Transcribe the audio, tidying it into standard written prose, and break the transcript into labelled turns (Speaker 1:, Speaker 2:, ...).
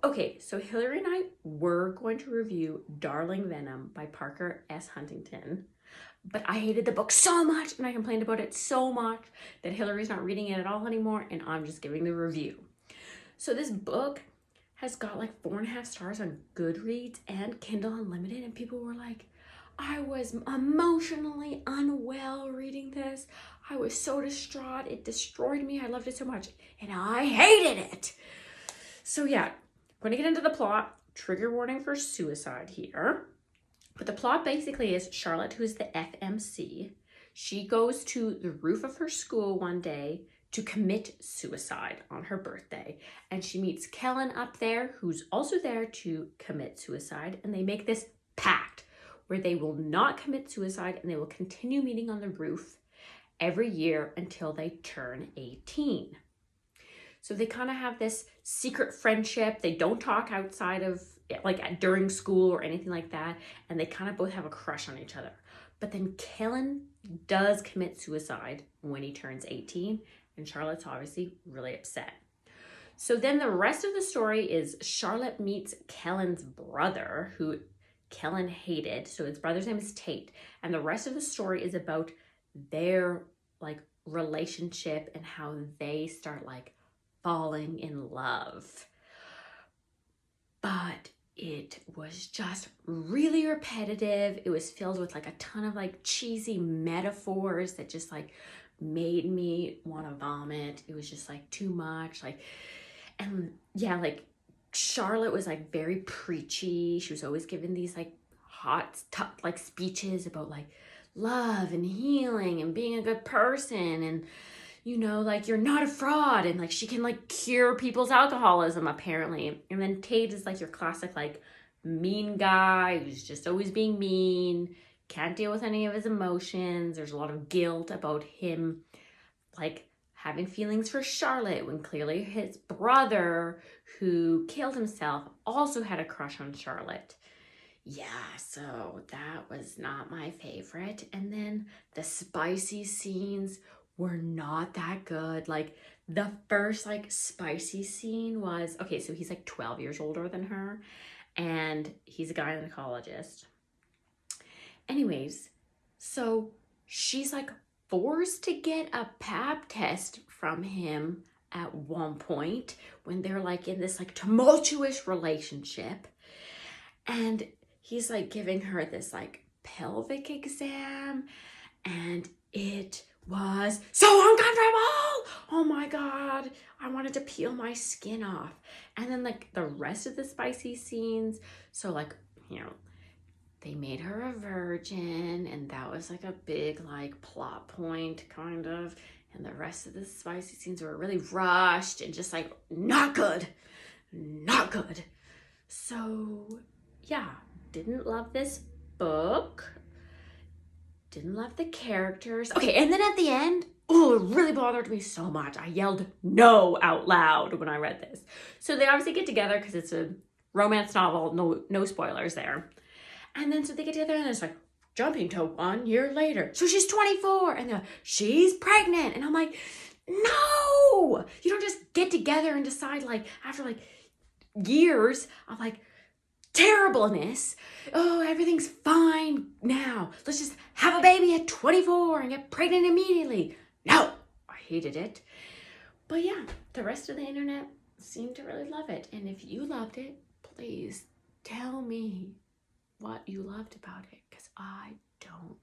Speaker 1: Okay, so Hillary and I were going to review Darling Venom by Parker S. Huntington, but I hated the book so much and I complained about it so much that Hillary's not reading it at all anymore and I'm just giving the review. So this book has got like 4.5 stars on Goodreads and Kindle Unlimited, and people were like, I was emotionally unwell reading this. I was so distraught. It destroyed me. I loved it so much and I hated it. So yeah, I'm going to get into the plot. Trigger warning for suicide here. But the plot basically is Charlotte, who's the FMC, she goes to the roof of her school one day to commit suicide on her birthday. And she meets Kellen up there, who's also there to commit suicide. And they make this pact where they will not commit suicide and they will continue meeting on the roof every year until they turn 18. So they kind of have this secret friendship. They don't talk outside of like during school or anything like that. And they kind of both have a crush on each other. But then Kellen does commit suicide when he turns 18. And Charlotte's obviously really upset. So then the rest of the story is Charlotte meets Kellen's brother, who Kellen hated. So his brother's name is Tate. And the rest of the story is about their like relationship and how they start like falling in love. But it was just really repetitive. It was filled with like a ton of like cheesy metaphors that just like made me want to vomit. It was just like too much. Like, and yeah, like Charlotte was like very preachy. She was always giving these like hot like speeches about like love and healing and being a good person, and you know, like you're not a fraud, and like she can like cure people's alcoholism apparently. And then Tate is like your classic like mean guy who's just always being mean, can't deal with any of his emotions. There's a lot of guilt about him like having feelings for Charlotte when clearly his brother, who killed himself, also had a crush on Charlotte. Yeah, so that was not my favorite. And then the spicy scenes were not that good. Like the first like spicy scene was, okay, so he's like 12 years older than her and he's a gynecologist. Anyways, so she's like forced to get a pap test from him at one point when they're like in this like tumultuous relationship. And he's like giving her this like pelvic exam and it was so uncomfortable. Oh my God. I wanted to peel my skin off. And then like the rest of the spicy scenes. So like, you know, they made her a virgin and that was like a big like plot point kind of. And the rest of the spicy scenes were really rushed and just like not good. Not good. So yeah, didn't love this book. Didn't love the characters. Okay, and then at the end, oh, it really bothered me so much. I yelled no out loud when I read this. So they obviously get together because it's a romance novel, no spoilers there. And then so they get together and it's like jumping to 1 year later. So she's 24 and they're like, she's pregnant. And I'm like, no, you don't just get together and decide like after like years of like terribleness, oh, everything's fine now. Let's just have a baby at 24 and get pregnant immediately. No, I hated it. But yeah, the rest of the internet seemed to really love it. And if you loved it, please tell me what you loved about it, because I don't